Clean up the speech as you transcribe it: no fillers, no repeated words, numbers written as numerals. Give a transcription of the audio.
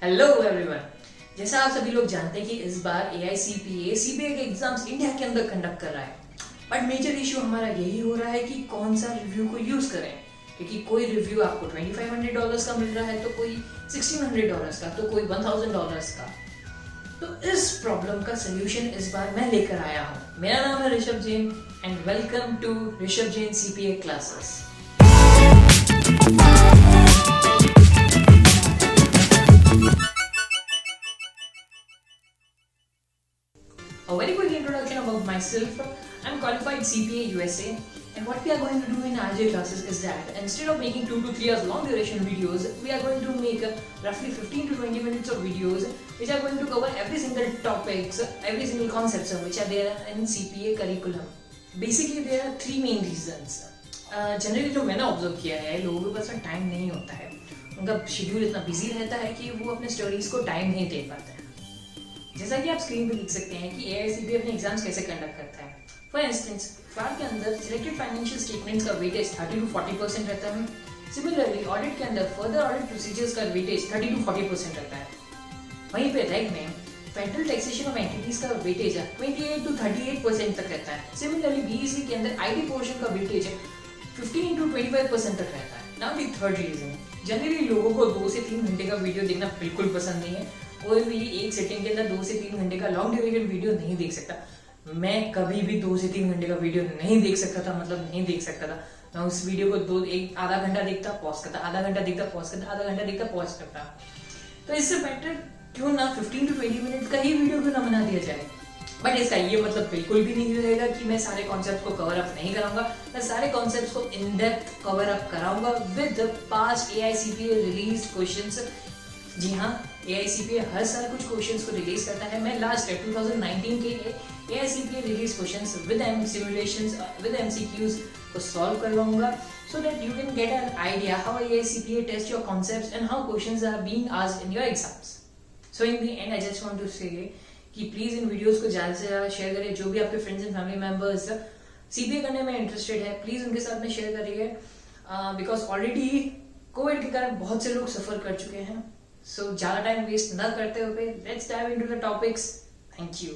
Hello everyone. जैसा आप सभी लोग जानते हैं कि इस बार AI CPA के एग्जाम्स इंडिया के अंदर कंडक्ट कर रहा है, बट मेजर इशू हमारा यही हो रहा है कि कौन सा रिव्यू को यूज करें, क्योंकि कोई रिव्यू आपको $2500 का मिल रहा है, तो कोई $1600 का, तो कोई $1000 का। तो इस प्रॉब्लम का सोल्यूशन इस बार मैं लेकर आया हूँ। मेरा नाम है Rishabh Jain and welcome to Rishabh Jain CPA classes. A very quick introduction about myself. I'm qualified CPA USA, and what we are going to do in RJ classes is that instead of making 2 to 3 hours long duration videos, we are going to make roughly 15 to 20 minutes of videos which are going to cover every single topics, every single concepts which are there in CPA curriculum. Basically there are 3 main reasons. Generally जो मैंने observe किया है, लोगों के पास में time नहीं होता है, उनका शेड्यूल इतना बिजी रहता है कि वो अपने स्टडीज को टाइम नहीं दे पाते हैं। जैसा कि आप स्क्रीन पे देख सकते हैं कि AI CPA अपने एग्जाम्स कैसे कंडक्ट करता है। फॉर इंस्टेंस, फार के अंदर सिलेक्टेड फाइनेंशियल स्टेटमेंट्स का वेटेज 30 to 40% रहता है। सिमिलरली ऑडिट के अंदर फर्दर ऑडिट प्रोसीजर्स का वेटेज 30 to 40% रहता है। वहीं पे रेग में फेडरल टैक्सेशन ऑफ एंटिटीज का वेटेज 28 to 38% तक रहता है। सिमिलरली BEC के अंदर IT पोर्शन का वेटेज 15 to 25% तक रहता है। Now the third reason, generally लोगों को 2 से 3 घंटे का वीडियो देखना बिल्कुल पसंद नहीं है। कोई भी एक सेटिंग के अंदर 2 से 3 घंटे का लॉन्ग ड्यूरेशन वीडियो नहीं देख सकता। मैं कभी भी 2 से 3 घंटे का वीडियो नहीं देख सकता था, मतलब नहीं देख सकता था। मैं उस वीडियो को आधा घंटा देखता, पॉज करता, आधा घंटा देखता, पॉज करता, आधा घंटा देखता, पॉज करता। तो इससे बेटर क्यों ना 15 to 20 मिनट का ही वीडियो क्यों ना बना दिया जाए। बट इसका ये मतलब बिल्कुल भी नहीं रहेगा कि मैं सारे कॉन्सेप्ट को कवर अप नहीं कराऊंगा। मैं सारे कॉन्सेप्ट्स को इन डेप्थ कवर अप कराऊंगा with past AI CPA release questions. जी हाँ, AI CPA हर साल कुछ क्वेश्चंस को रिलीज करता है। मैं लास्ट 2019 के AI CPA release questions with simulations with MCQs को सॉल्व करवाऊंगा, so that you can get an idea how AI CPA tests your concepts and how questions are being asked in your exams. So in the end I just want to say कि please in videos को ज़्यादा से ज़्यादा share करिए। जो भी आपके friends and family members CPA करने में इंटरेस्टेड है, प्लीज उनके साथ में शेयर करिए, बिकॉज ऑलरेडी कोविड के कारण बहुत से लोग सफर कर चुके हैं। सो ज़्यादा टाइम वेस्ट ना करते हुए let's dive into the topics. Thank you.